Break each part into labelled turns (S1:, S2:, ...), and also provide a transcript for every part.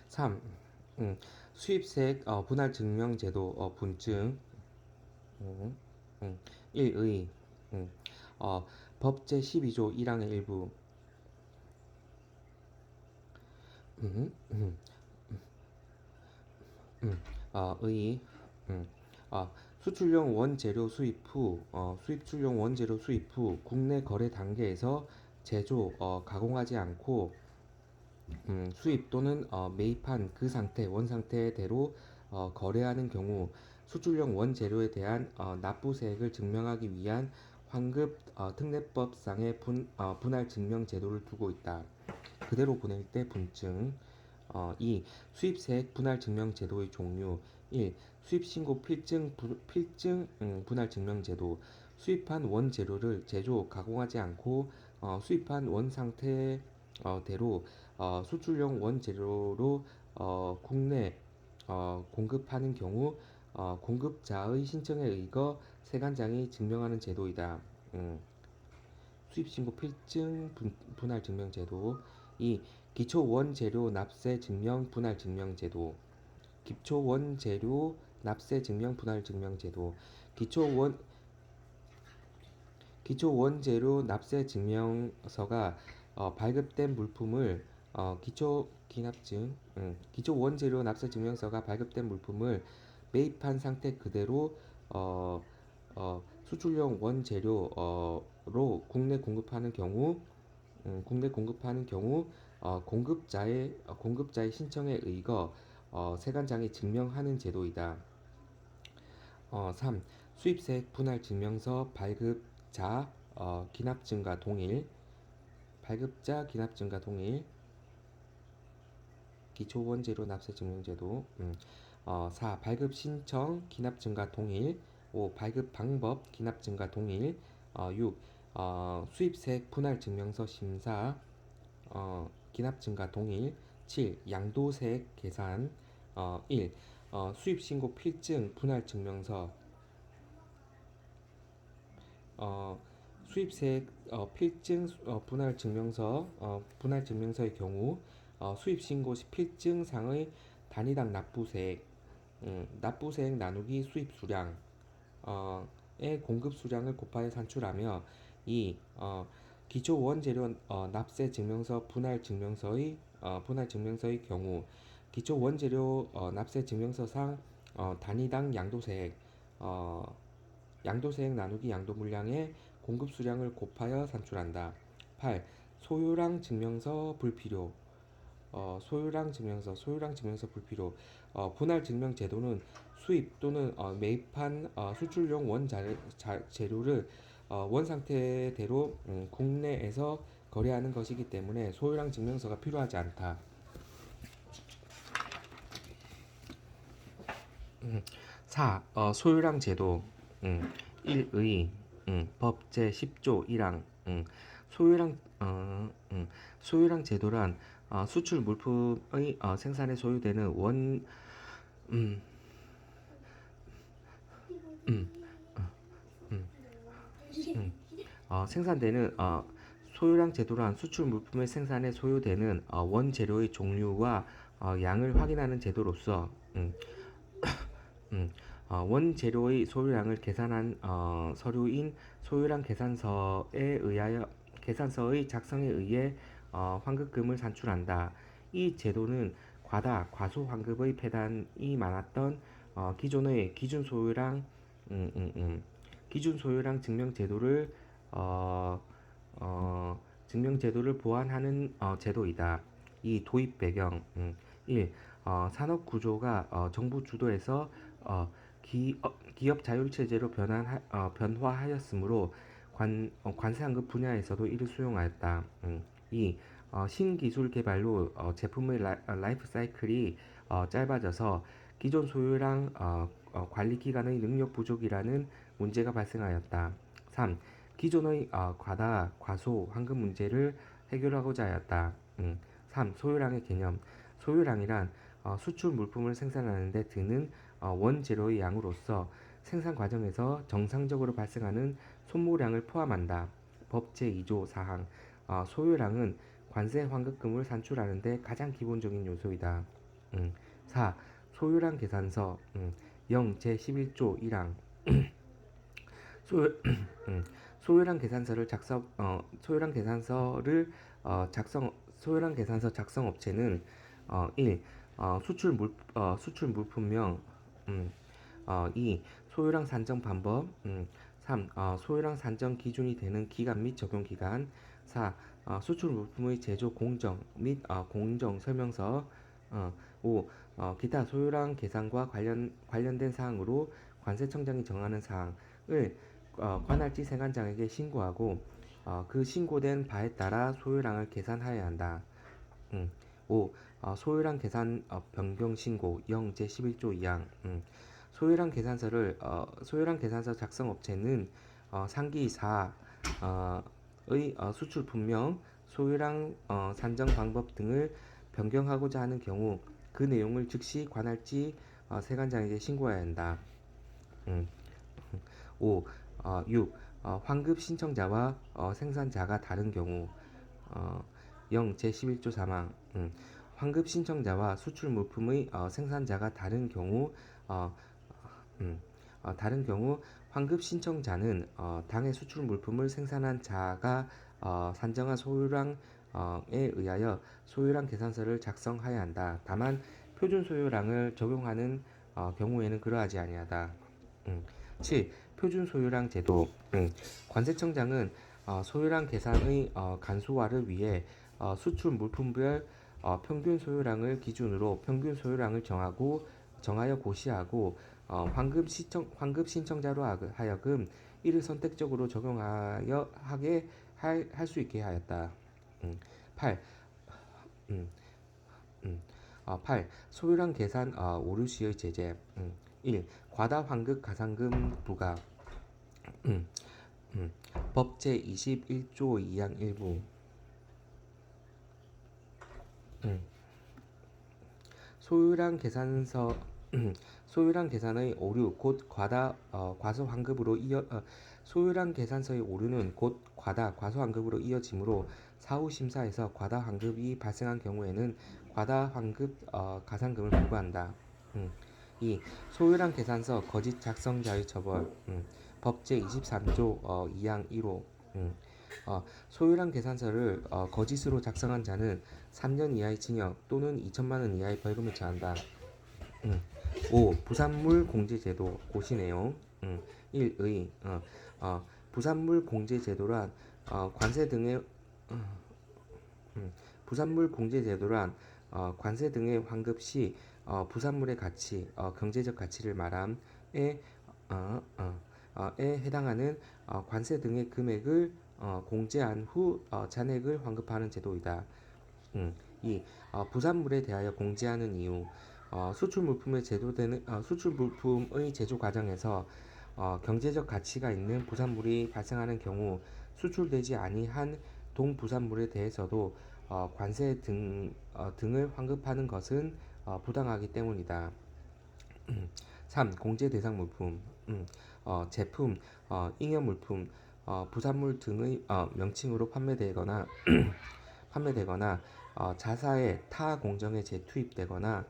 S1: 3. 수입색 분할 증명 제도 분증. 음, 1의 어, 법 제12조 1항의 일부. 음, 음, 의 수출용 원재료 수입출용 원재료 수입 후 국내 거래 단계에서 제조, 가공하지 않고 수입 또는 매입한 그 상태, 원상태대로 거래하는 경우 수출용 원재료에 대한 납부세액을 증명하기 위한 환급 특례법상의 분할 증명 제도를 두고 있다. 그대로 보낼 때 분증. 2. 수입세액 분할 증명 제도의 종류. 1. 수입신고 필증 분할 증명 제도. 수입한 원재료를 제조, 가공하지 않고 수입한 원상태대로 수출용 원재료로 국내 공급하는 경우 공급자의 신청에 의거 세관장이 증명하는 제도이다. 수입신고 필증 분할 증명 제도. 2. 기초 원재료 납세 증명 분할 증명 제도. 기초 원재료 납세 증명 분할 증명 제도. 기초 원재료 납세 증명서가 발급된 물품을 기초 원재료 납세 증명서가 발급된 물품을 매입한 상태 그대로 수출용 원재료로 국내 공급하는 경우 공급자의 신청에 의거 세관장이 증명하는 제도이다. 3. 수입세액 분할 증명서 발급자 기납증과 동일. 발급자 기납증과 동일. 기초원재료 납세 증명제도. 4. 발급 신청 기납증과 동일. 5. 발급 방법 기납증과 동일. 6. 수입세액 분할 증명서 심사 기납증과 동일. 7. 양도세액 계산. 1. 수입신고 필증 분할 증명서 수입세액 필증 분할 증명서의 경우 수입신고 시 필증상의 단위당 납부세액 납부세액 나누기 수입 수량 의 공급 수량을 곱하여 산출하며 이 기초 원재료 납세 증명서 분할 증명서의 경우 기초 원재료 납세 증명서상 단위당 양도세액 나누기 양도 물량의 공급 수량을 곱하여 산출한다. 8. 소요량 증명서 불필요. 소요량 증명서 불필요. 분할 증명 제도는 수입 또는 매입한 수출용 재료를 원상태대로 국내에서 거래하는 것이기 때문에 소요량 증명서가 필요하지 않다. 4. 소요량 제도. 1의 법 제10조 1항. 소요량 소요량 제도란 수출 물품의 생산에 소요되는 음, 음, 생산되는 소요량 제도란 수출 물품의 생산에 소요되는 원재료의 종류와 양을 확인하는 제도로서 원재료의 소요량을 계산한 서류인 소요량 계산서의 작성에 의해 환급금을 산출한다. 이 제도는 과소 환급의 폐단이 많았던 기존의 기준 소요량 증명 제도를 보완하는 제도이다. 이 도입 배경. 1. 산업 구조가 정부 주도에서 기업 자율 체제로 변화하였으므로 관세환급 분야에서도 이를 수용하였다. 2. 신기술 개발로 제품의 라이프 사이클이 짧아져서 기존 소유랑 관리 기관의 능력 부족이라는 문제가 발생하였다. 3. 기존의 과소 환급 문제를 해결하고자 하였다. 3. 소유량의 개념. 소유량이란 수출 물품을 생산하는 데 드는 원재료의 양으로서 생산 과정에서 정상적으로 발생하는 손모량을 포함한다. 법 제2조 4항. 소요량은 관세 환급금을 산출하는 데 가장 기본적인 요소이다. 4. 소요량 계산서 0 제11조 1항 소요, 소요량 계산서를 작성 소요량 계산서를 소요량 계산서 작성 업체는 1. 수출 물품명 2. 소요량 산정 방법 3. 소요량 산정 기준이 되는 기간 및 적용 기간 4. 수출 물품의 제조 공정 및 공정 설명서 5. 기타 소요량 계산과 관련된 사항으로 관세청장이 정하는 사항을 관할지 세관장에게 신고하고 그 신고된 바에 따라 소요량을 계산하여야 한다. 5. 소요량 계산 변경 신고 0 제11조 2항 소요량 계산서 작성 업체는 상기 4의 수출 분명, 소요량 산정 방법 등을 변경하고자 하는 경우 그 내용을 즉시 관할지 세관장에게 신고해야 한다. 5. 6. 환급 신청자와 생산자가 다른 경우 0 제11조 3항 환급 신청자와 수출 물품의 생산자가 다른 경우 환급 신청자는 당해 수출 물품을 생산한 자가 산정한 소요량에 의하여 소요량 계산서를 작성하여야 한다. 다만 표준 소요량을 적용하는 경우에는 그러하지 아니하다. 7. 표준 소요량 제도 관세청장은 소요량 계산의 간소화를 위해 수출 물품별 평균 소요량을 기준으로 평균 소요량을 정하여 고시하고 환급 신청자로 하여금 이를 선택적으로 적용하여 하게 할 수 있게 하였다. 8. 8. 소요량 계산 오류 시의 제재 1. 과다 환급 가산금 부과 법 제21조 2항 일부 소요량 계산의 오류 곧 과다 과소 환급으로 소요량 계산서의 오류는 곧 과다 과소 환급으로 이어지므로 사후 심사에서 과다 환급이 발생한 경우에는 과다 환급 가산금을 부과한다. 2. 소요량 계산서 거짓 작성자의 처벌 법 제23조 2항 1호 소요량 계산서를 거짓으로 작성한 자는 3년 이하의 징역 또는 2천만 원 이하의 벌금에 처한다. 5. 부산물 공제 제도 고시 내용 1의 부산물 공제 제도란 관세 등의 환급 시 부산물의 가치, 경제적 가치를 말함에 해당하는 관세 등의 금액을 공제한 후 잔액을 환급하는 제도이다. 2. 부산물에 대하여 공제하는 이유 수출 물품의 제조 과정에서 경제적 가치가 있는 부산물이 발생하는 경우 수출되지 아니한 동부산물에 대해서도 관세 등을 환급하는 것은 부당하기 때문이다. 3. 공제 대상 물품 제품, 잉여물품, 부산물 등의 명칭으로 판매되거나 자사의 타 공정에 재투입되거나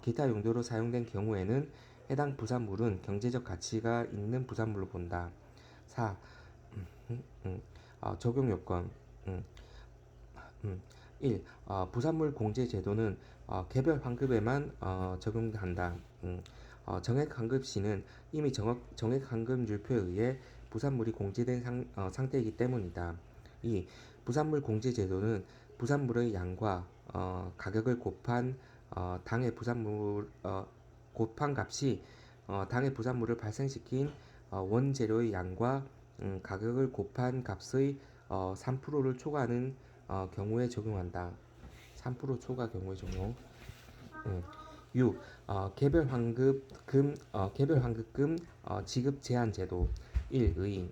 S1: 기타 용도로 사용된 경우에는 해당 부산물은 경제적 가치가 있는 부산물로 본다. 4. 적용 요건 1. 부산물 공제 제도는 개별 환급에만 적용한다. 정액 환급 시는 이미 정액 환급 율표에 의해 부산물이 공제된 상태이기 때문이다. 2. 부산물 공제 제도는 부산물의 양과 가격을 곱한 값이 당해 부산물을 발생시킨 원재료의 양과 가격을 곱한 값의 3%를 초과하는 경우에 적용한다. 3% 초과 경우에 적용. 6. 개별 환급금 지급 제한 제도 1의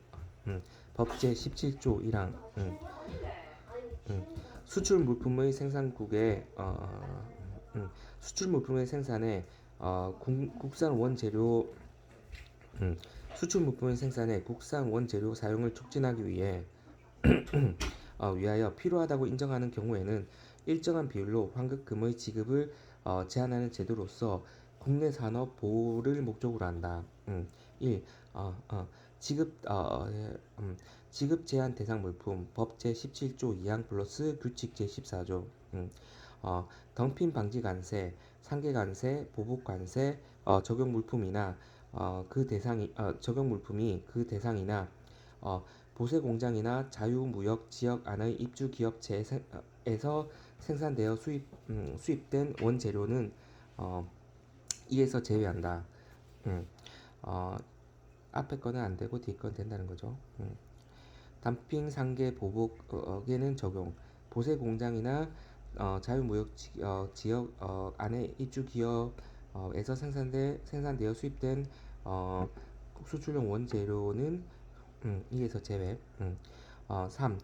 S1: 법 제17조 1항 수출 물품의 생산에 국산 원재료 사용을 촉진하기 위해 위하여 필요하다고 인정하는 경우에는 일정한 비율로 환급금의 지급을 제한하는 제도로서 국내 산업 보호를 목적으로 한다. 1. 어, 어, 지급 지급 제한 대상 물품 법 제17조 2항 플러스 규칙 제14조. 덤핑 방지 관세, 상계 관세, 보복 관세 적용 물품이나 그 대상이 적용 물품이 그 대상이나 어, 보세 공장이나 자유무역 지역 안의 입주 기업체에서 생산되어 수입된 원재료는 어, 이에서 제외한다. 음, 어, 앞에 거는 안 되고 뒤 건 된다는 거죠. 단핑 상계 보복에는 적용. 보세 공장이나 자유무역 지역 안에 입주 기업에서 생산되어 수입된 어, 수출용 원재료는 2에서 제외. 3.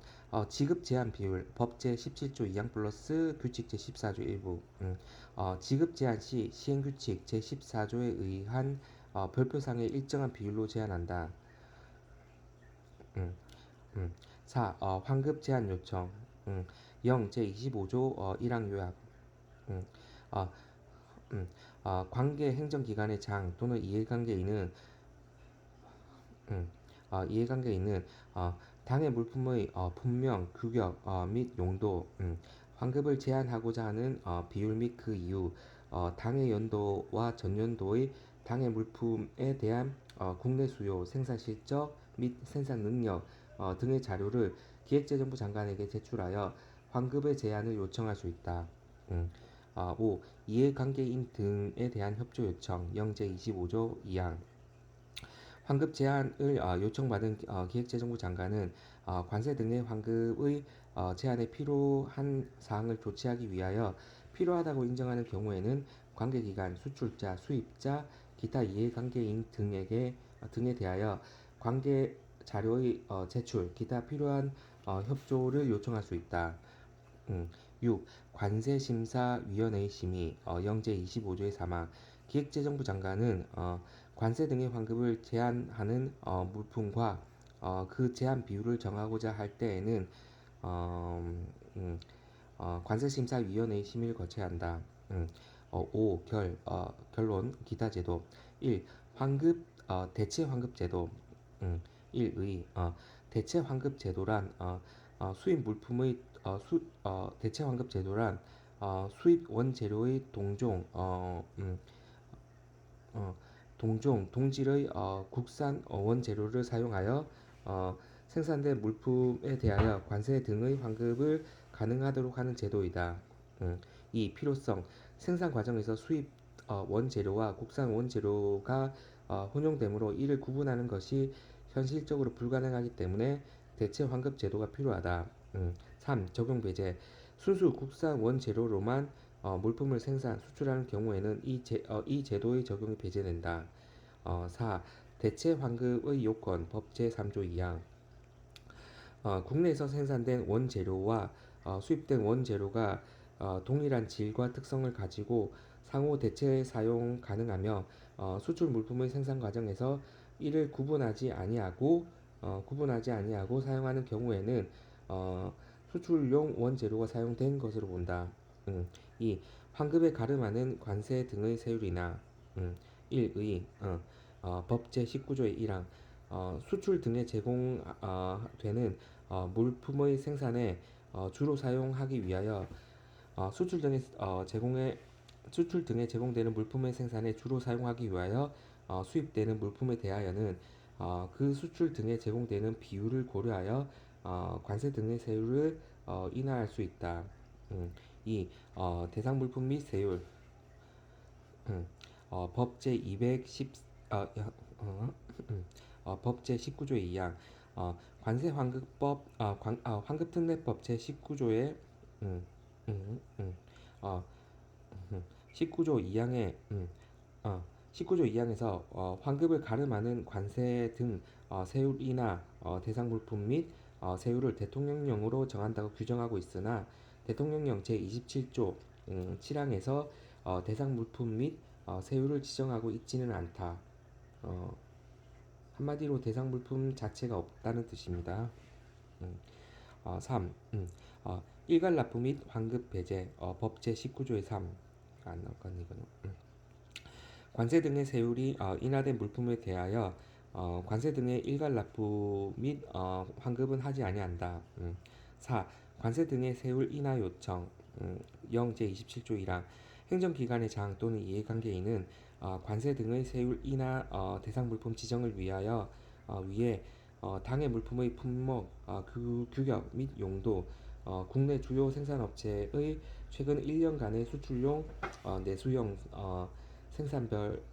S1: 지급 제한 비율 법 제17조 2항 플러스 규칙 제14조 일부. 지급 제한 시 시행규칙 제14조에 의한 별표상의 일정한 비율로 제한한다. 음, 음. 4. 환급 제한 요청. 0. 제25조 1항 요약. 음, 어, 관계 행정기관의 장 또는 이해관계인은 이해관계인은 당해 물품의 품명, 규격 및 용도, 환급을 제한하고자 하는 비율 및 그 이유, 당해 연도와 전년도의 당해 물품에 대한 국내 수요, 생산 실적 및 생산 능력 등의 자료를 기획재정부 장관에게 제출하여 환급의 제한을 요청할 수 있다. 5. 이해관계인 등에 대한 협조 요청, 영제 25조 2항. 환급 제한을 요청받은 기획재정부 장관은 관세 등의 환급의 제한에 필요한 사항을 조치하기 위하여 필요하다고 인정하는 경우에는 관계기관, 수출자, 수입자, 기타 이해관계인 등에 대하여 관계 자료의 제출, 기타 필요한 협조를 요청할 수 있다. 6. 관세심사위원회의 심의 영제 25조의 3항 기획재정부 장관은 관세 등의 환급을 제한하는 물품과 그 제한 비율을 정하고자 할 때에는 관세심사위원회의 심의를 거쳐야 한다. 5. 결론 기타 제도 1. 환급 대체 환급 제도 1의 대체 환급 제도란 수입 물품의 대체 환급 제도란 수입 원재료의 동질의 국산 원재료를 사용하여 생산된 물품에 대하여 관세 등의 환급을 가능하도록 하는 제도이다. 2. 필요성 생산 과정에서 수입 원재료와 국산 원재료가 혼용되므로 이를 구분하는 것이 현실적으로 불가능하기 때문에 대체 환급 제도가 필요하다. 3. 적용 배제 순수 국산 원재료로만 물품을 수출하는 경우에는 이 제도의 적용이 배제된다. 4. 대체 환급의 요건 법 제3조 2항 국내에서 생산된 원재료와 수입된 원재료가 동일한 질과 특성을 가지고 상호 대체 사용 가능하며 수출 물품의 생산 과정에서 이를 구분하지 아니하고 사용하는 경우에는 수출용 원재료가 사용된 것으로 본다. 2. 환급에 가름하는 관세 등의 세율이나 1의 법 제19조의 1항 수출 등에 제공되는 물품의 생산에 주로 사용하기 위하여 수출 등에 제공되는 물품의 생산에 주로 사용하기 위하여 수입되는 물품에 대하여는 그 수출 등에 제공되는 비율을 고려하여 관세 등의 세율을 인하할 수 있다. 2. 대상 물품 및 세율 법 제210 법 제19조의 2항 관세 환급법 환급특례법 제19조의 음, 음, 음, 어, 19조 2항에 19조 2항에서 환급을 가름하는 관세 등 세율이나 대상 물품 및 세율을 대통령령으로 정한다고 규정하고 있으나 대통령령 제27조 7항에서 대상 물품 및 세율을 지정하고 있지는 않다. 한마디로 대상 물품 자체가 없다는 뜻입니다. 음, 3. 일괄납부 및 환급 배제 법 제19조의 3. 안 나왔거든 이거는. 관세 등의 세율이 인하된 물품에 대하여 관세 등의 일괄납부 및 환급은 하지 아니한다. 4. 관세 등의 세율 인하 요청 0 제27조 1항 행정기관의 장 또는 이해관계인은 관세 등의 세율 인하 대상 물품 지정을 위해 당해 물품의 품목, 규격 및 용도, 국내 주요 생산업체의 최근 1년간의 수출용, 내수용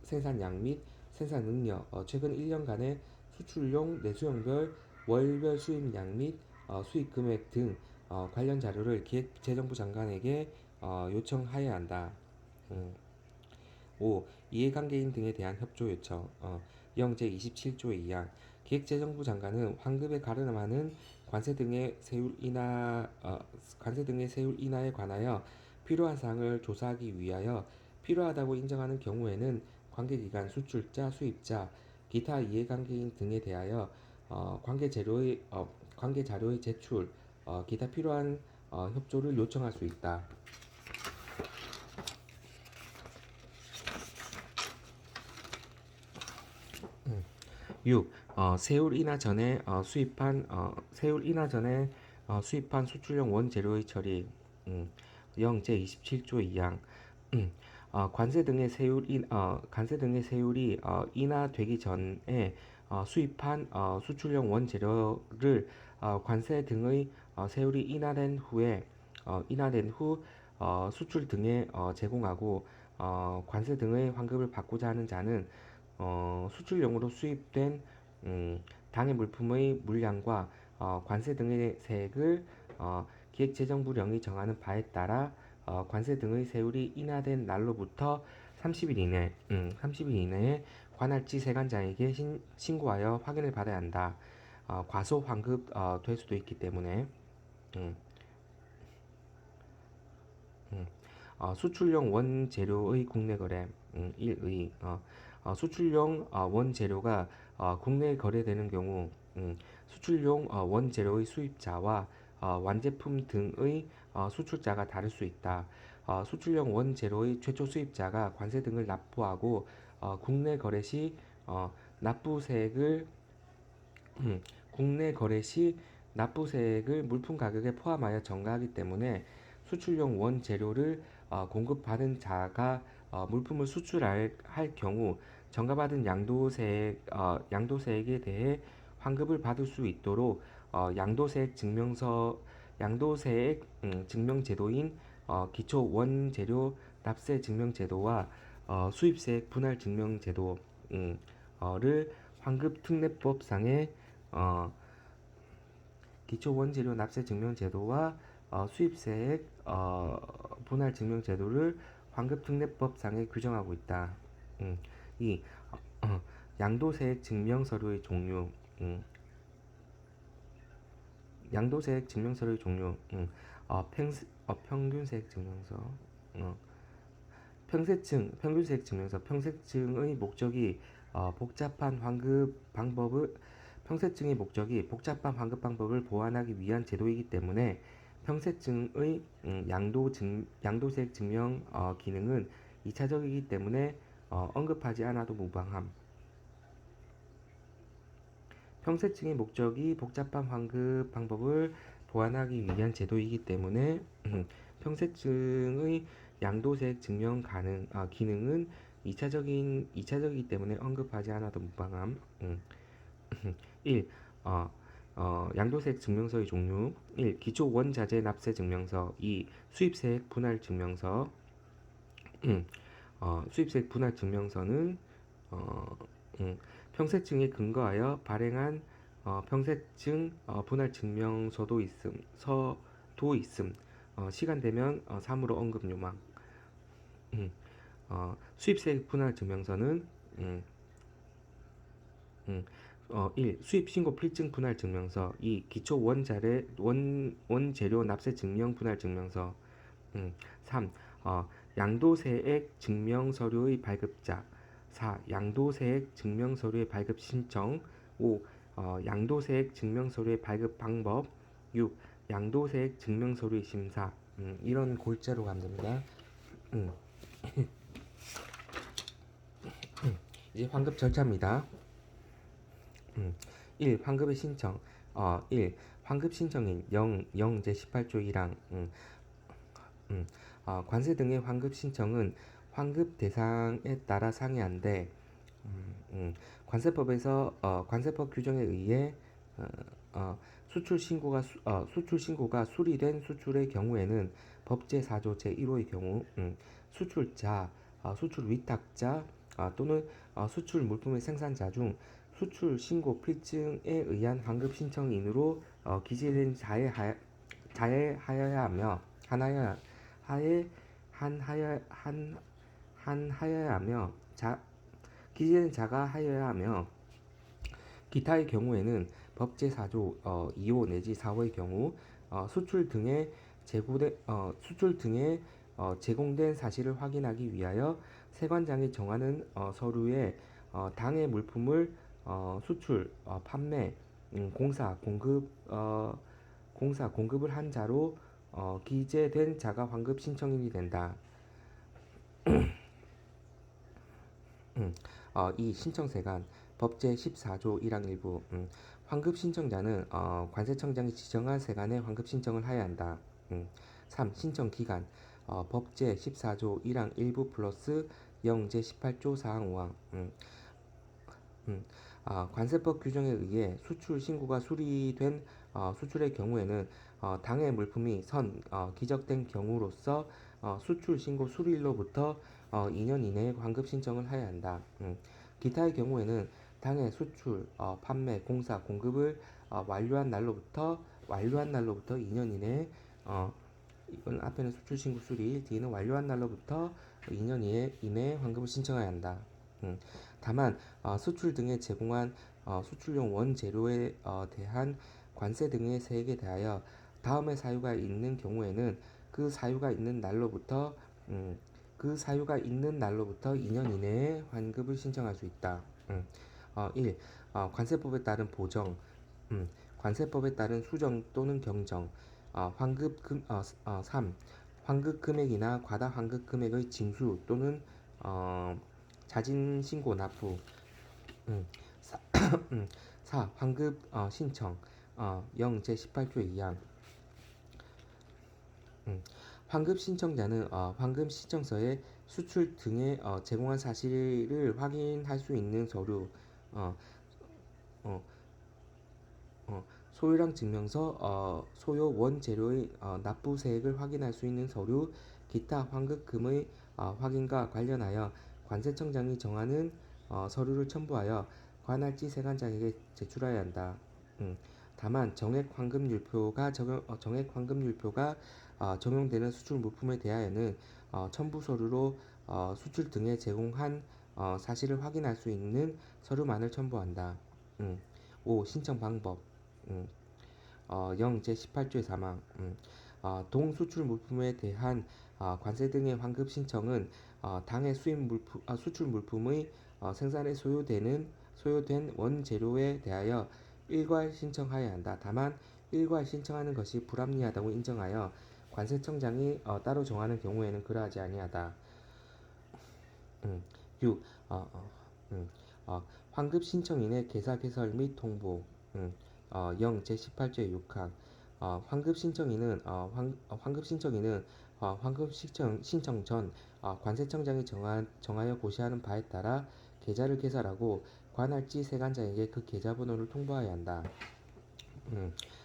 S1: 생산량 및 생산 능력, 최근 1년간의 수출용, 내수용별 월별 수입량 및 수입 금액 등 관련 자료를 기획재정부 장관에게 요청하여야 한다. 5. 이해관계인 등에 대한 협조 요청 0 제27조 2항 기획재정부 장관은 환급에 가름하는 관세 등의 세율 인하에 관하여 필요한 사항을 조사하기 위하여 필요하다고 인정하는 경우에는 관계기관, 수출자, 수입자, 기타 이해관계인 등에 대하여 관계 자료의 제출, 기타 필요한 협조를 요청할 수 있다. 6. 세율 인하 전에 수입한 수출용 원재료의 처리 0 제27조 2항 관세 등의 세율이 인하되기 전에 수입한 수출용 원재료를 관세 등의 세율이 인하된 후 수출 등에 제공하고 관세 등의 환급을 받고자 하는 자는 수출용으로 수입된 당해 물품의 물량과 관세 등의 세액을 기획재정부령이 정하는 바에 따라 관세 등의 세율이 인하된 날로부터 30일 이내에 관할지 세관장에게 신고하여 확인을 받아야 한다. 과소 환급 될 수도 있기 때문에 수출용 원재료의 국내 거래 1의 수출용 원재료가 국내에 거래되는 경우 수출용 원재료의 수입자와 완제품 등의 수출자가 다를 수 있다. 수출용 원재료의 최초 수입자가 관세 등을 납부하고 국내 거래 시 납부세액을 물품 가격에 포함하여 전가하기 때문에 수출용 원재료를 공급받은 자가 물품을 수출할 경우 전가받은 양도세액에 대해 환급을 받을 수 있도록 양도세액 증명제도인 기초 원재료 납세 증명제도와 수입세액 분할 증명제도를 환급특례법상의 기초 원재료 납세 증명제도와 수입세액 분할 증명제도를 환급특례법상에 규정하고 있다. 2. 양도세액 증명서류의 종류 평균세액 증명서 평균세액 증명서 평세증의 목적이 복잡한 환급 방법을 보완하기 위한 제도이기 때문에 평세증의 양도세액 증명 기능은 2차적이기 때문에 언급하지 않아도 무방함. 평세증의 목적이 복잡한 환급 방법을 보완하기 위한 제도이기 때문에 평세증의 양도세액 증명 기능은 2차적이기 때문에 언급하지 않아도 무방함. 1. 양도세액 증명서의 종류 1. 기초 원자재 납세 증명서 2. 수입세액 분할 증명서 수입세액 분할 증명서는 평세증에 근거하여 발행한 평세증 분할 증명서도 있음. 시간 되면 3으로 언급 요망. 수입세액 분할 증명서는 1. 수입신고 필증 분할 증명서 2. 기초 원재료 납세 증명 분할 증명서 3. 양도세액 증명서류의 발급자 4. 양도세액 증명서류의 발급 신청 5. 양도세액 증명서류의 발급 방법 6. 양도세액 증명서류의 심사. 이런 골자로 가면 됩니다. 음, 이제 환급 절차입니다. 1. 환급의 신청. 1. 환급 신청인 0 제18조 1항. 관세 등의 환급 신청은 환급 대상에 따라 상이한데, 관세법에서 관세법 규정에 의해 어, 수출 신고가 수리된 수출의 경우에는 법제 4조 제 1호의 경우 수출자, 수출 위탁자 또는 수출 물품의 생산자 중 수출 신고 필증에 의한 환급 신청인으로 기재된 자에 하여야 하며 하에 한 하여야 하며 기재된 자가 하여야 하며 기타의 경우에는 법제 4조 2호 내지 4호의 경우 수출 등에 제공된 사실을 확인하기 위하여 세관장이 정하는 서류에 당의 물품을 수출, 판매, 공사, 공급을 한 자로 기재된 자가 환급 신청인이 된다. 이 신청세관 법제 14조 1항 일부 환급 신청자는 관세청장이 지정한 세관에 환급 신청을 하여야 한다. 3. 신청 기간 법제 14조 1항 일부 플러스 0 제18조 4항 5항 관세법 규정에 의해 수출 신고가 수리된 수출의 경우에는 당의 물품이 기적된 경우로서 수출 신고 수리일로부터 2년 이내에 환급 신청을 해야 한다. 기타의 경우에는 당의 수출, 판매, 공사, 공급을 완료한 날로부터 2년 이내에 이건 앞에는 수출 신고 수리, 뒤는 완료한 날로부터 2년 이내에 환급을 신청해야 한다. 다만 수출 등에 제공한 수출용 원재료에 대한 관세 등의 세액에 대하여 다음의 사유가 있는 경우에는 그 사유가 있는 날로부터 2년 이내에 환급을 신청할 수 있다. 1. 관세법에 따른 보정, 관세법에 따른 수정 또는 경정, 3. 환급 금액이나 과다 환급 금액의 징수 또는 자진 신고 납부. 4. 환급 신청 0 제18조 2항 환급 신청자는 환급 신청서에 수출 등에 제공한 사실을 확인할 수 있는 서류 어, 어, 소요량 증명서 소요 원재료의 납부세액을 확인할 수 있는 서류 기타 환급금의 확인과 관련하여 관세청장이 정하는 서류를 첨부하여 관할지 세관장에게 제출해야 한다. 다만 정액 환급률표가 적용되는 수출 물품에 대하여는 첨부 서류로 수출 등에 제공한 사실을 확인할 수 있는 서류만을 첨부한다. 5. 신청 방법 0 제18조의 사망 동수출 물품에 대한 관세 등의 환급 신청은 당의 수출 물품의 생산에 소요된 원재료에 대하여 일괄 신청하여야 한다. 다만 일괄 신청하는 것이 불합리하다고 인정하여 관세청장이 따로 정하는 경우에는 그러하지 아니하다. 6. 환급 신청인의 계사 개설 및 통보 0 제18조의 6항 환급 신청인은 환급 신청 전 관세청장이 정하여 고시하는 바에 따라 계좌를 개설하고 관할지 세관장에게 그 계좌번호를 통보해야 한다.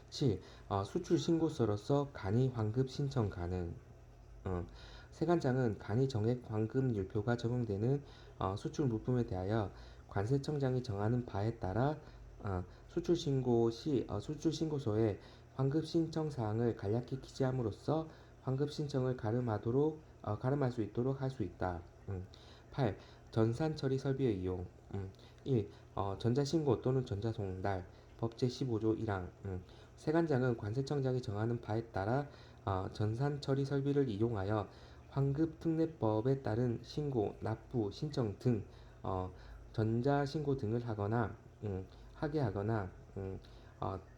S1: 7. 수출 신고서로서 간이 환급 신청 가능. 세관장은 간이 정액 환급률표가 적용되는 수출 물품에 대하여 관세청장이 정하는 바에 따라 수출 신고 시 수출 신고서에 환급 신청 사항을 간략히 기재함으로써 환급 신청을 가름할 수 있도록 할 수 있다. 8. 전산 처리 설비의 이용 1. 전자신고 또는 전자송달 법제 15조 1항 세관장은 관세청장이 정하는 바에 따라 전산 처리 설비를 이용하여 환급특례법에 따른 신고, 납부, 신청 등 전자신고 등을 하게 하거나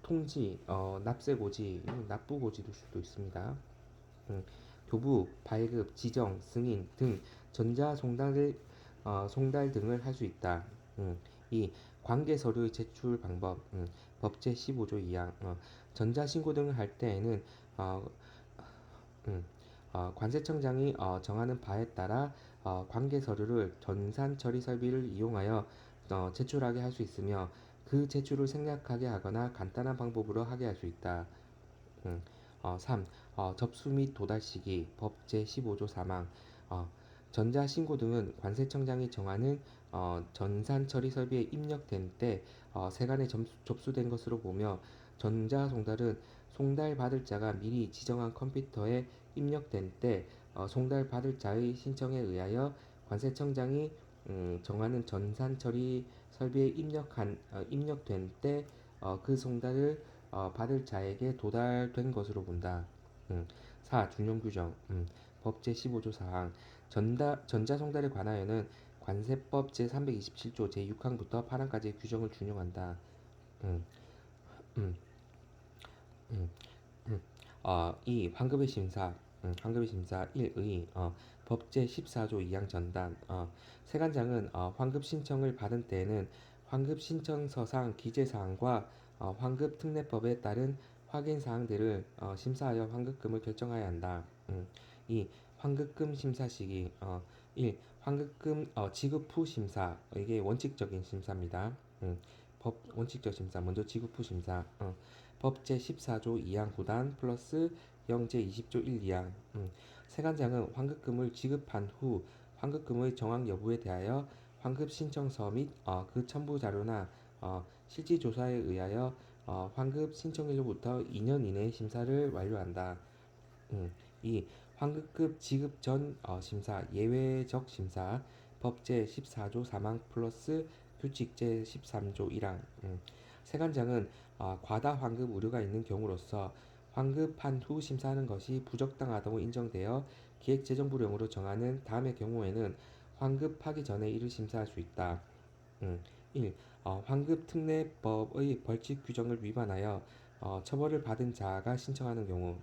S1: 통지, 납세고지, 납부고지일 수도 있습니다. 교부, 발급, 지정, 승인 등 송달 등을 할 수 있다. 이 관계 서류의 제출 방법, 법 제15조 2항, 전자신고 등을 할 때에는 어, 관세청장이 정하는 바에 따라 관계 서류를 전산 처리 설비를 이용하여 제출하게 할 수 있으며 그 제출을 생략하게 하거나 간단한 방법으로 하게 할 수 있다. 3. 접수 및 도달 시기 법 제15조 3항 전자신고 등은 관세청장이 정하는 전산 처리 설비에 입력된 때 세간에 접수된 것으로 보며 전자송달은 송달받을 자가 미리 지정한 컴퓨터에 입력된 때 송달받을 자의 신청에 의하여 관세청장이 정하는 전산 처리 설비에 입력된 때 그 송달을 받을 자에게 도달된 것으로 본다. 4. 중용 규정 법 제15조 4항 전자송달에 관하여는 관세법 제327조 제6항부터 8항까지의 규정을 준용한다. 음, 음, 음, 음. 이 환급의 심사 1의 법 제14조 2항 전단 세관장은 환급 신청을 받은 때에는 환급 신청서상 기재 사항과 환급 특례법에 따른 확인 사항들을 심사하여 환급금을 결정하여야 한다. 2. 환급금 심사 시기 1. 환급금 지급 후 심사 이게 원칙적인 심사입니다. 법 원칙적 심사 먼저 지급 후 심사 법 제14조 2항 9단 플러스 0 제20조 1, 2항 세관장은 환급금을 지급한 후 환급금의 정확 여부에 대하여 환급 신청서 및 그 첨부 자료나 실질 조사에 의하여 환급 신청일로부터 2년 이내에 심사를 완료한다. 2. 환급금 지급 전 심사 예외적 심사 법 제14조 3항 플러스 규칙 제13조 1항 세관장은 과다 환급 우려가 있는 경우로서 환급한 후 심사하는 것이 부적당하다고 인정되어 기획재정부령으로 정하는 다음의 경우에는 환급하기 전에 이를 심사할 수 있다. 1. 환급특례법의 벌칙 규정을 위반하여 처벌을 받은 자가 신청하는 경우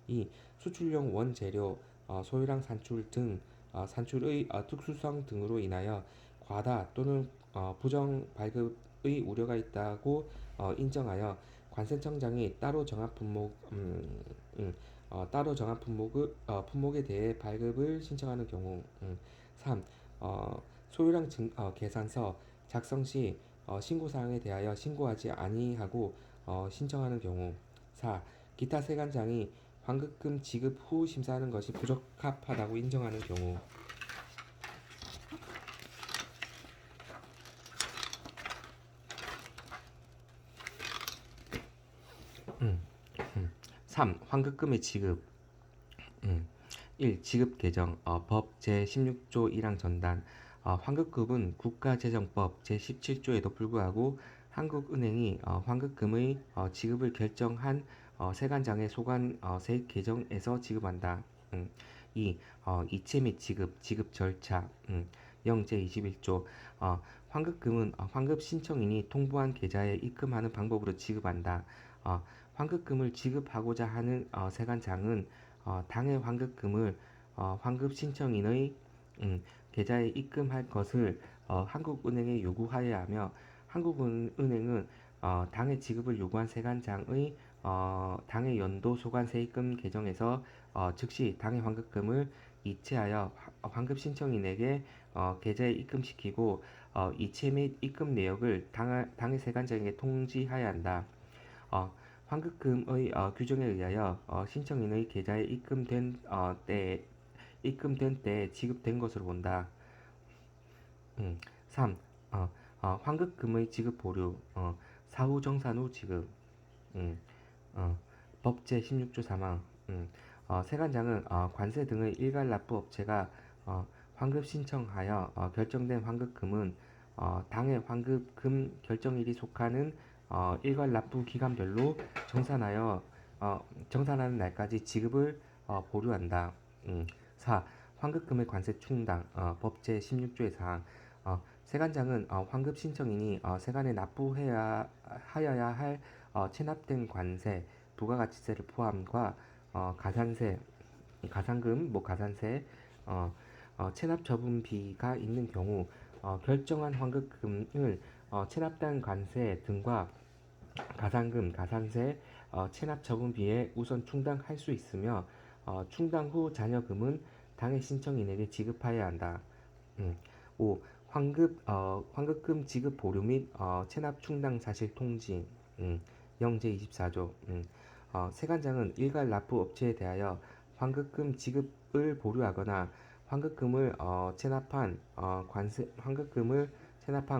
S1: 2. 수출용 원재료, 소유량 산출 등 산출의 특수성 등으로 인하여 과다 또는 부정 발급의 우려가 있다고 인정하여 관세청장이 따로 정한 품목에 대해 발급을 신청하는 경우 3. 소유량 계산서 작성 시 신고 사항에 대하여 신고하지 아니하고 신청하는 경우 4. 기타 세관장이 환급금 지급 후 심사하는 것이 부적합하다고 인정하는 경우 3. 환급금의 지급 1. 지급 개정 법 제16조 1항 전단 환급금은 국가재정법 제17조에도 불구하고 한국은행이 환급금의 지급을 결정한 세관장의 소관 세입 계정에서 지급한다. 2. 이체 및 지급 절차 0제 21조 환급금은 환급 신청인이 통보한 계좌에 입금하는 방법으로 지급한다. 환급금을 지급하고자 하는 세관장은 당해 환급금을 환급 신청인의 계좌에 입금할 것을 한국은행에 요구하여야 하며 한국은행은 당해 지급을 요구한 세관장의 당해 연도 소관 세입금 계정에서 즉시 당해 환급금을 이체하여 환급 신청인에게 계좌에 입금시키고 이체 및 입금 내역을 당해 세관장에게 통지하여야 한다. 환급금의 규정에 의하여 신청인의 계좌에 입금된 때 지급된 것으로 본다. 3. 환급금의 지급 보류 사후 정산 후 지급 법 제16조 3항 세관장은 관세 등의 일괄 납부 업체가 환급 신청하여 결정된 환급금은 당해 환급금 결정일이 속하는 일괄 납부 기간별로 정산하는 날까지 지급을 보류한다. 4. 환급금의 관세 충당 법 제16조의 사항 세관장은 환급 신청인이 세관에 납부해야 하여야 할 체납된 관세, 부가가치세를 포함과 가산세, 가상금, 뭐 가산세, 체납처분비가 있는 경우 결정한 환급금을 체납단 관세 등과 가상금, 가산세, 체납처분비에 우선 충당할 수 있으며 충당 후 잔여금은 당해 신청인에게 지급하여야 한다. 5. 환급금 지급 보류 및 체납 충당 사실 통지. 영제 24조. 세관장은 일괄 납부 업체에 대하여 환급금 지급을 보류하거나 환급금을 체납한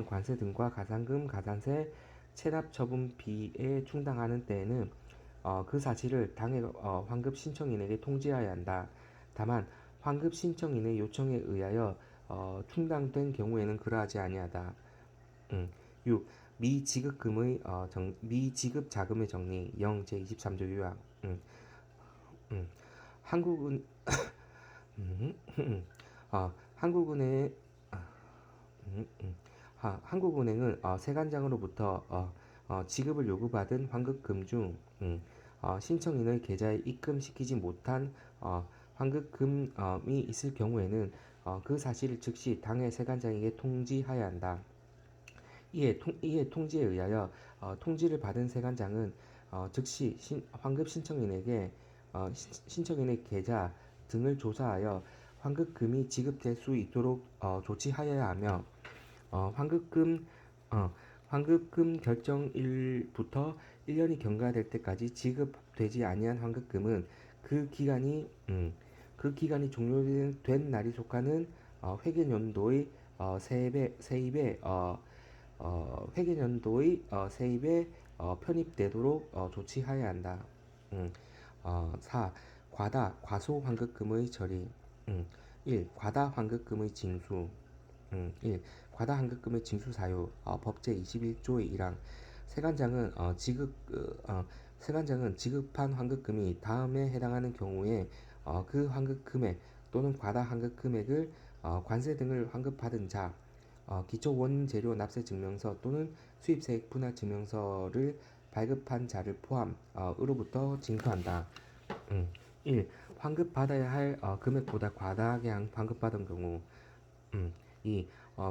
S1: 관세 등과 가상금, 가산세, 체납 처분비에 충당하는 때에는 그 사실을 당해 환급 신청인에게 통지해야 한다. 다만 환급 신청인의 요청에 의하여 충당된 경우에는 그러하지 아니하다. 6. 미지급 자금의 정리. 영 제23조 요약. 한국은 한국은행의 한국은행은 세관장으로부터 지급을 요구받은 환급금 중 신청인의 계좌에 입금시키지 못한 환급금이 있을 경우에는 그 사실을 즉시 당해 세관장에게 통지하여야 한다. 이에 통지에 의하여 통지를 받은 세관장은 즉시 환급 신청인에게 신청인의 계좌 등을 조사하여 환급금이 지급될 수 있도록 조치하여야 하며 환급금 환급금 결정일부터 1년이 경과될 때까지 지급되지 아니한 환급금은 그 기간이 종료된 날이 속하는 회계연도의 세입에 회계연도의 세입에 편입되도록 조치하여야 한다. 4. 과소 환급금의 처리. 1. 과다 환급금의 징수. 1. 과다 환급금의 징수 사유. 법제 21조의 1항. 세관장은 세관장은 지급한 환급금이 다음에 해당하는 경우에 그 환급금액 또는 과다 환급금액을 관세 등을 환급받은 자, 기초 원재료 납세 증명서 또는 수입세액 분할 증명서를 발급한 자를 포함으로부터 징수한다. 1. 환급받아야 할 금액보다 과다하게 환급받은 경우. 2.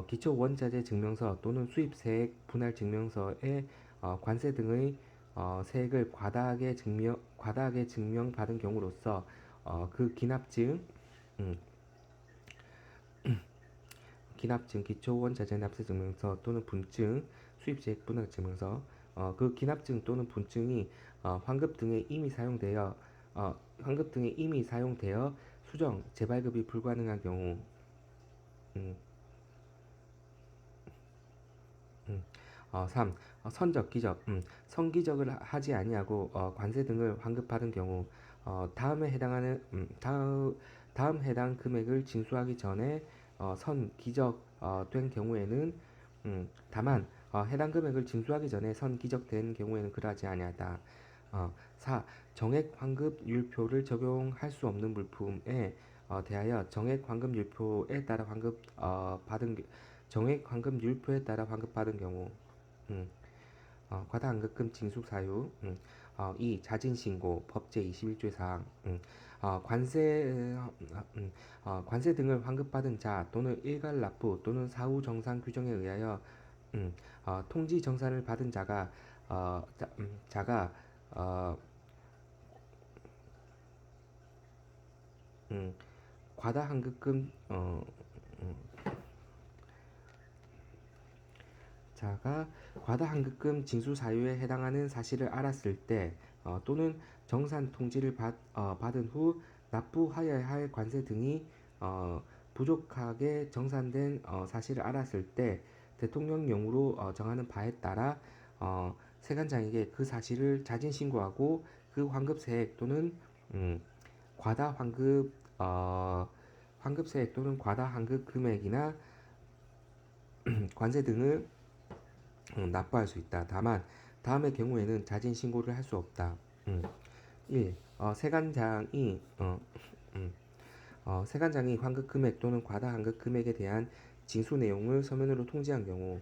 S1: 기초 원자재 증명서 또는 수입세액 분할 증명서에 관세 등의 세액을 과다하게 증명받은 경우로서 그 기납증 기초원 자재 납세 증명서 또는 분증, 수입세액 분할 증명서, 그 기납증 또는 분증이 환급 등에 이미 사용되어 수정, 재발급이 불가능한 경우. 음, 3. 선적, 기적. 선기적을 하지 아니하고 관세 등을 환급받은 경우 다음 해당 금액을 징수하기 전에 선기적된 경우에는 다만 해당 금액을 징수하기 전에 선기적된 경우에는 그러하지 아니하다. 4. 정액 환급 율표를 적용할 수 없는 물품에 대하여 정액 환급 율표에 따라 환급받은 경우. 과다 환급금 징수 사유. 2. 자진신고 법제 21조의 사항. 관세 등을 환급받은 자 또는 일괄 납부 또는 사후 정산 규정에 의하여 통지 정산을 받은 자가 과다 환급금 과다 환급금 징수 사유에 해당하는 사실을 알았을 때 또는 정산 통지를 받은 후 납부하여야 할 관세 등이 부족하게 정산된 사실을 알았을 때 대통령령으로 정하는 바에 따라 세관장에게 그 사실을 자진 신고하고 그 환급세액 또는 과다 환급세액 또는 과다 환급 금액이나 관세 등을 납부할 수 있다. 다만 다음의 경우에는 자진 신고를 할 수 없다. 1. 세관장이 환급 금액 또는 과다 환급 금액에 대한 징수 내용을 서면으로 통지한 경우.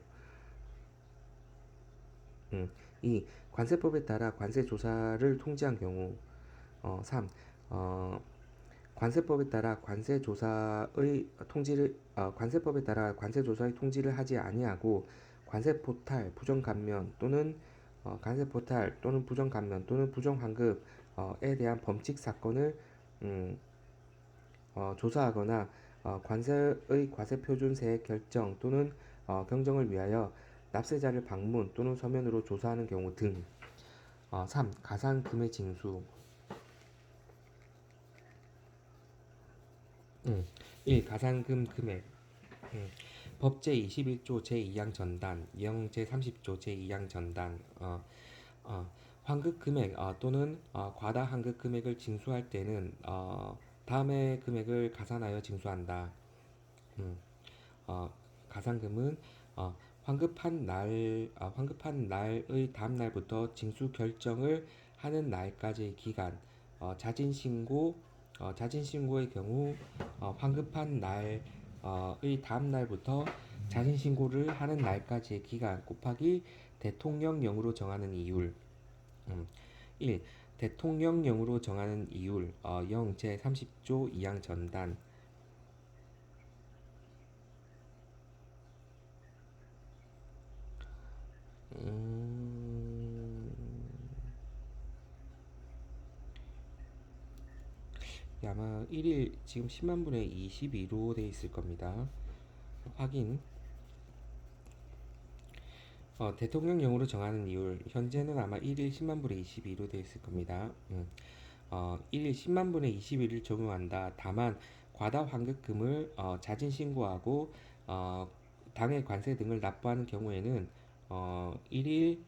S1: 2. 관세법에 따라 관세 조사를 통지한 경우. 3. 관세법에 따라 관세조사의 통지를 하지 아니하고 관세포탈 부정감면 또는 관세포탈 또는 부정감면 또는 부정환급에 대한 범칙 사건을 음, 조사하거나 관세의 과세표준세 결정 또는 경정을 위하여 납세자를 방문 또는 서면으로 조사하는 경우 등. 3. 가산금의 징수. 1. 가산금 금액. 법 제21조 제2항 전단, 영 제30조 제2항 전단, 환급 금액 또는 과다 환급 금액을 징수할 때는 다음의 금액을 가산하여 징수한다. 음, 가산금은 환급한 날의 다음 날부터 징수 결정을 하는 날까지의 기간, 자진 신고의 경우 환급한 날의 다음 날부터 자진 신고를 하는 날까지의 기간 곱하기 대통령령으로 정하는 이율. 음, 1. 대통령령으로 정하는 이율, 영 제30조 2항 전단. 음, 아마 1일 지금 10만 분의 22로 돼 있을 겁니다. 확인. 대통령령으로 정하는 이율, 현재는 아마 1일 10만 분의 22로 돼 있을 겁니다. 1일 10만 분의 21을 적용한다. 다만 과다 환급금을 자진 신고하고 당해 관세 등을 납부하는 경우에는 1일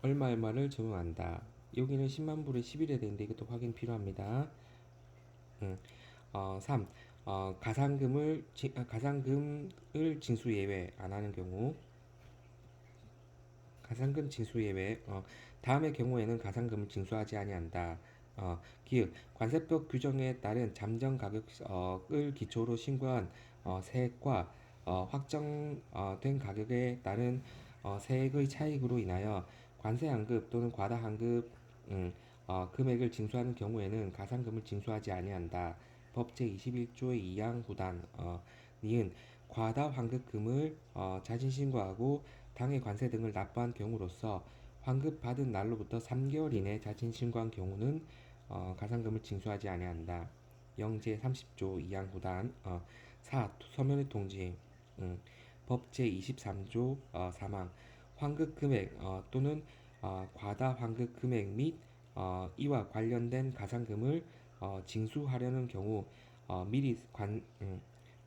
S1: 얼마를 적용한다. 여기는 10만 불에 10일에 되는데 이것도 확인 필요합니다. 3. 가산금을 징수 예외 안 하는 경우. 가산금 징수 예외. 다음의 경우에는 가산금을 징수하지 아니한다. 기획 관세법 규정에 따른 잠정 가격을 기초로 신고한 세액과 확정된 가격에 따른 세액의 차익으로 인하여 관세환급 또는 과다환급 금액을 징수하는 경우에는 가산금을 징수하지 아니한다. 법 제21조의 2항 후단. 니은 과다환급금을 자진 신고하고 당해 관세 등을 납부한 경우로서 환급받은 날로부터 3개월 이내 자진 신고한 경우는 가산금을 징수하지 아니한다. 영제 30조 2항 후단. 4. 서면의 통지. 법 제23조 3항 환급 금액 또는 과다 환급 금액 및 이와 관련된 가산금을 징수하려는 경우 미리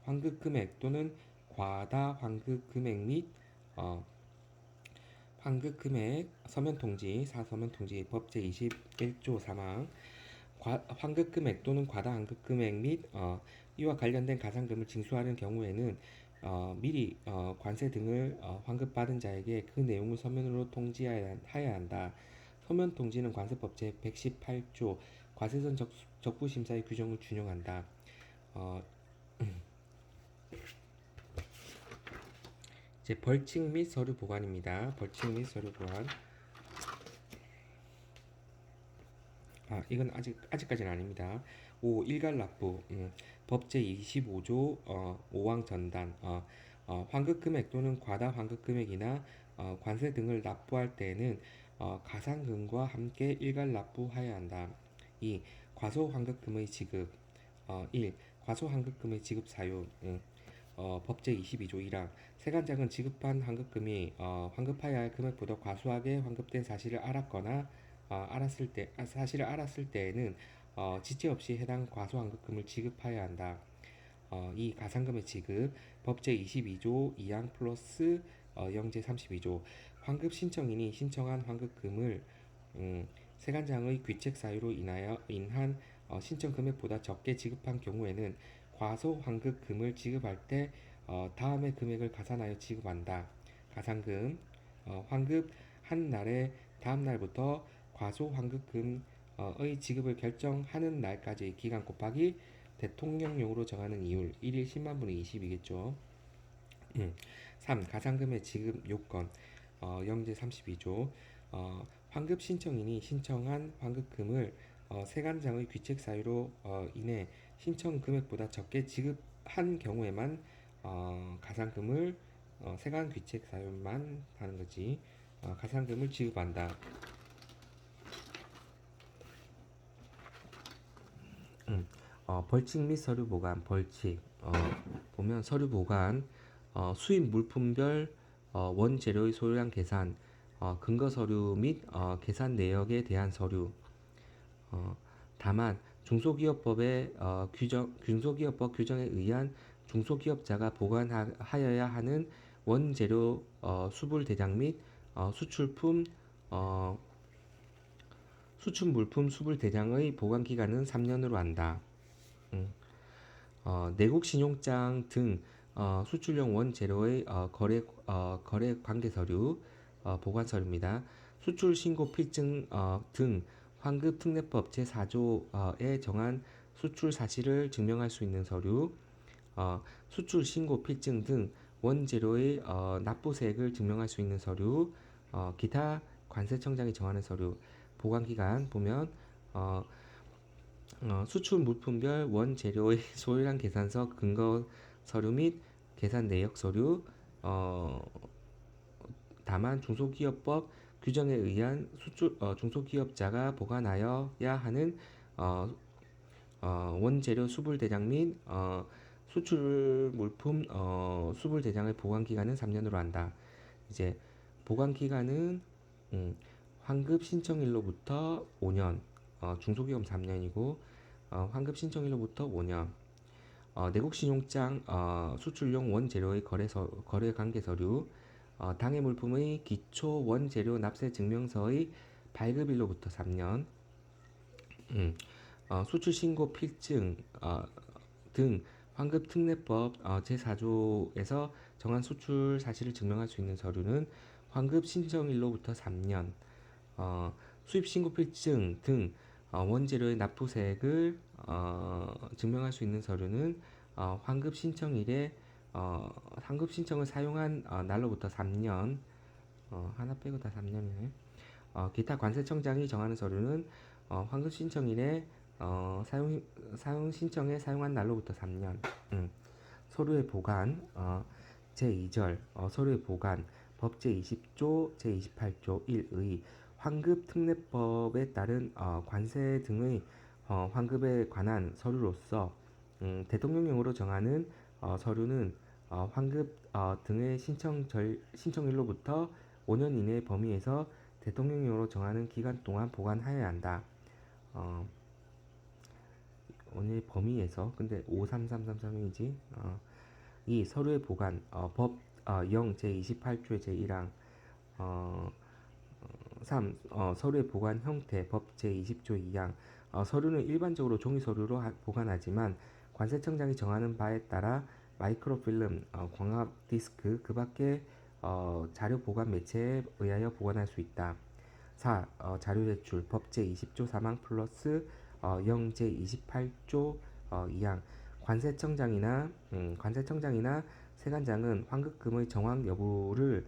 S1: 환급 금액 또는 과다 환급 금액 및 환급 금액 서면 통지 사서면 통지 법 제21조 3항 환급 금액 또는 과다 환급 금액 및 이와 관련된 가산금을 징수하는 경우에는 미리 관세 등을 환급받은 자에게 그 내용을 서면으로 통지하여야 한다. 서면 통지는 관세법 제118조 과세선 적부심사의 규정을 준용한다. 어, 이제 벌칙 및 서류 보관입니다. 벌칙 및 서류 보관. 이건 아직까지는 아닙니다. 5. 일괄 납부. 법 제25조 5항 전단. 환급 금액 또는 과다 환급 금액이나 관세 등을 납부할 때에는 가산금과 함께 일괄 납부하여야 한다. 2. 과소 환급금의 지급. 1. 과소 환급금의 지급 사유. 법 제22조 1항 세관장은 지급한 환급금이 환급하여야 할 금액보다 과소하게 환급된 사실을 알았거나 사실을 알았을 때에는 지체 없이 해당 과소환급금을 지급하여야 한다. 이 가산금의 지급 법 제22조 2항 플러스 영제 32조 환급 신청인이 신청한 환급금을 세관장의 귀책 사유로 인한 신청 금액보다 적게 지급한 경우에는 과소 환급금을 지급할 때 다음의 금액을 가산하여 지급한다. 가산금 환급 한 날의 다음 날부터 과소 환급금의 지급을 결정하는 날까지의 기간 곱하기 대통령령으로 정하는 이율 1일 10만 분의 20이겠죠. 3. 가산금의 지급 요건 영제 32조 환급 신청인이 신청한 환급금을 세관장의 귀책 사유로 인해 신청 금액보다 적게 지급한 경우에만 가산금을 세관 귀책 사유만 하는 거지. 가산금을 지급한다. 벌칙 및 서류 보관, 벌칙. 보면 서류 보관, 수입 물품별 원재료의 소요량 계산, 근거 서류 및 계산 내역에 대한 서류. 다만 중소기업법의 중소기업법 규정에 의한 중소기업자가 보관하여야 하는 원재료 수불 대장 및 수출품 수출 물품 수불 대장의 보관 기간은 3년으로 한다. 내국 신용장 등 수출용 원재료의 거래 관계 서류 보관 서류입니다. 수출 신고 필증 등 환급 특례법 제4조에 정한 수출 사실을 증명할 수 있는 서류, 수출 신고 필증 등 원재료의 납부세액을 증명할 수 있는 서류, 기타 관세청장이 정하는 서류. 보관 기간 보면 수출 물품별 원재료의 소요량 계산서 근거 서류 및 계산 내역 서류, 다만 중소기업법 규정에 의한 중소기업자가 보관하여야 하는 원재료 수불 대장 및 수출 물품 수불 대장의 보관 기간은 3년으로 한다. 이제 보관 기간은 환급 신청일로부터 5년, 중소기업 3년이고 환급 신청일로부터 5년. 내국 신용장 수출용 원재료의 거래 관계 서류, 당해 물품의 기초 원재료 납세 증명서의 발급일로부터 3년. 수출 신고 필증 등 환급 특례법 제4조에서 정한 수출 사실을 증명할 수 있는 서류는 환급 신청일로부터 3년. 수입 신고 필증 등 원재료의 납부세액을 증명할 수 있는 서류는 환급 신청일에 환급 신청을 사용한 날로부터 3년. 하나 빼고 다 3년이네. 기타 관세청장이 정하는 서류는 환급 신청일에 사용 신청에 사용한 날로부터 3년. 서류의 보관 제2절 서류의 보관 법 제20조 제28조 1의 환급 특례법에 따른 관세 등의 환급에 관한 서류로서 대통령령으로 정하는 서류는 환급 등의 신청일로부터 5년 이내 범위에서 대통령령으로 정하는 기간 동안 보관하여야 한다. 오늘 범위에서 근데 53333이지. 이 서류의 보관 법 0 제28조의 제1항 3. 서류의 보관 형태 법 제20조 2항 서류는 일반적으로 종이 서류로 보관하지만 관세청장이 정하는 바에 따라 마이크로필름, 광학 디스크 그 밖의 자료 보관 매체에 의하여 보관할 수 있다. 4. 자료 제출 법 제20조 3항 플러스 0 제28조 2항 관세청장이나 세관장은 환급금의 정확 여부를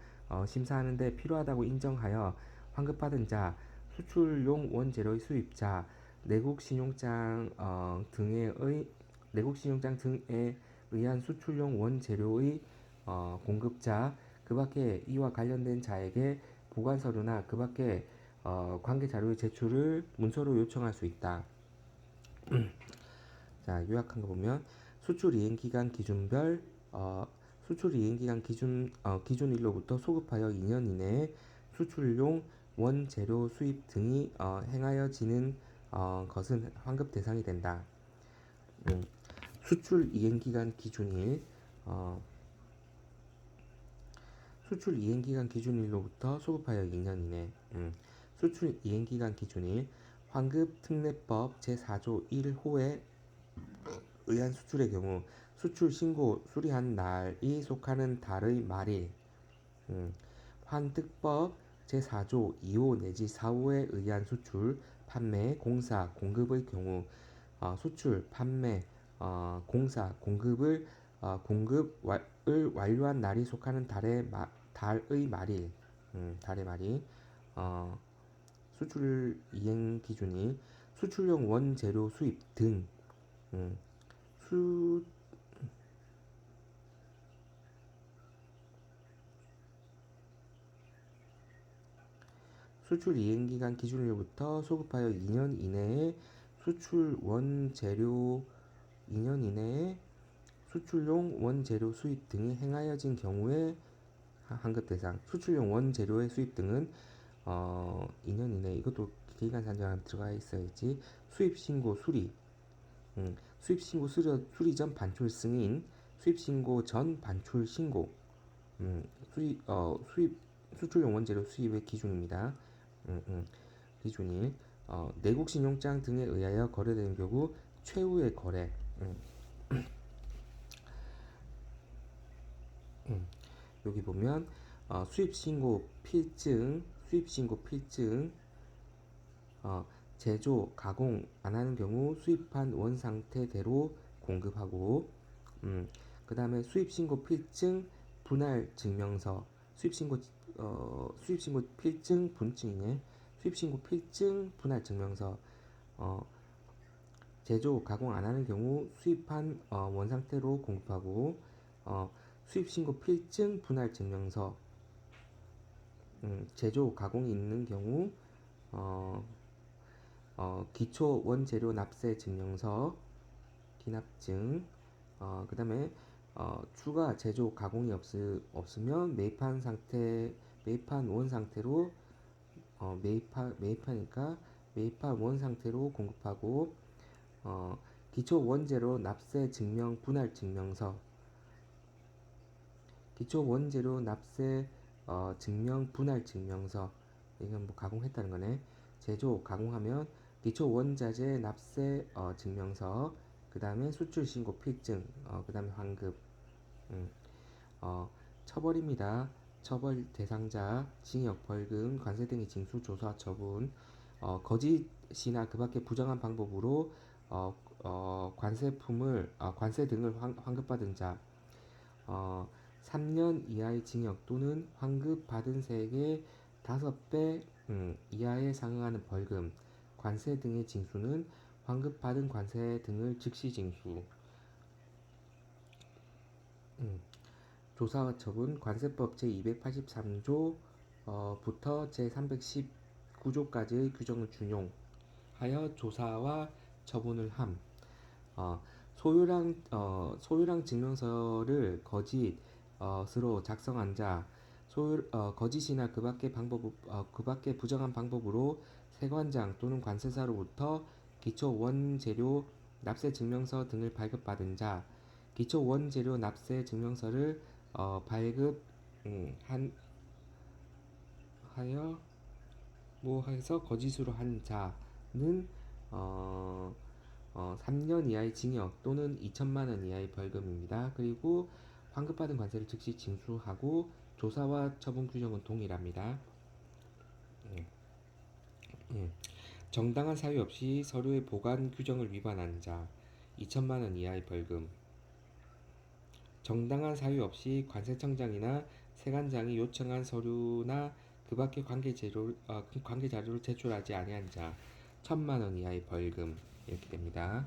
S1: 심사하는 데 필요하다고 인정하여 환급받은 자, 수출용 원재료의 수입자, 내국 신용장 등에 의한 수출용 원재료의 공급자, 그 밖에 이와 관련된 자에게 보관 서류나 그 밖에 관계 자료의 제출을 문서로 요청할 수 있다. 자, 요약한 거 보면 수출 이행 기간 기준별 수출 이행 기간 기준일로부터 소급하여 2년 이내에 수출용 원재료 수입 등이 행하여지는 것은 환급 대상이 된다. 수출 이행기간 기준일 수출 이행기간 기준일로부터 소급하여 2년 이내 수출 이행기간 기준일 환급특례법 제4조 1호에 의한 수출의 경우 수출 신고 수리한 날이 속하는 달의 말일 환특법 제4조 2호 내지 4호에 의한 수출, 판매, 공사, 공급의 경우 수출, 판매, 공사, 공급을 공급을 완료한 날이 속하는 달의 말일, 달의 말일. 어, 수출 이행 기준이 수출용 원재료 수입 등 음, 수 수출 이행 기간 기준일부터 소급하여 2년 이내에 수출 원재료 2년 이내에 수출용 원재료 수입 등이 행하여진 경우에 환급 대상. 수출용 원재료의 수입 등은 2년 이내 이것도 기간 산정 들어가 있어야지. 수입 신고 수리, 수입 신고 수리 전 반출 승인, 수입 신고 전 반출 신고, 수입 수출용 원재료 수입의 기준입니다. 기준이 내국 신용장 등에 의하여 거래되는 경우 최후의 거래. 여기 보면 수입 신고 필증, 수입 신고 필증, 제조, 가공 안 하는 경우 수입한 원 상태대로 공급하고, 그 다음에 수입 신고 필증 분할 증명서, 수입 신고 수입 신고 필증 분증이네. 수입 신고 필증 분할 증명서, 제조, 가공 안 하는 경우 수입한 원 상태로 공급하고, 수입 신고 필증 분할 증명서, 제조, 가공이 있는 경우 기초 원재료 납세 증명서, 기납증, 그 다음에 추가 제조 가공이 없으면 매입한 원 상태로 매입하니까 매입한 원 상태로 공급하고, 기초 원재료 납세 증명 분할 증명서, 기초 원재료 납세 증명 분할 증명서, 이건 뭐 가공했다는 거네. 제조 가공하면 기초 원자재 납세 증명서, 그 다음에 수출 신고 필증, 그 다음에 환급. 음, 처벌입니다. 처벌 대상자 징역, 벌금, 관세 등의 징수, 조사, 처분. 거짓이나 그밖의 부정한 방법으로 관세 등을 환급받은 자, 3년 이하의 징역 또는 환급받은 세액의 5배 이하에 상응하는 벌금, 관세 등의 징수는 환급받은 관세 등을 즉시 징수. 조사와 처분, 관세법 제283조 부터 제319조까지의 규정을 준용하여 조사와 처분을 함. 소유랑 증명서를 거짓으로 작성한 자, 거짓이나 그밖의 부정한 방법으로 세관장 또는 관세사로부터 기초 원재료 납세 증명서 등을 발급받은 자, 기초 원재료 납세 증명서를 발급 하여 뭐 해서 거짓으로 한 자는 3년 이하의 징역 또는 2천만 원 이하의 벌금입니다. 그리고 환급받은 관세를 즉시 징수하고 조사와 처분 규정은 동일합니다. 정당한 사유 없이 서류의 보관 규정을 위반한 자 2천만 원 이하의 벌금. 정당한 사유 없이 관세청장이나 세관장이 요청한 서류나 그 밖의 관계 자료를 제출하지 아니한 자 1,000만 원 이하의 벌금. 이렇게 됩니다.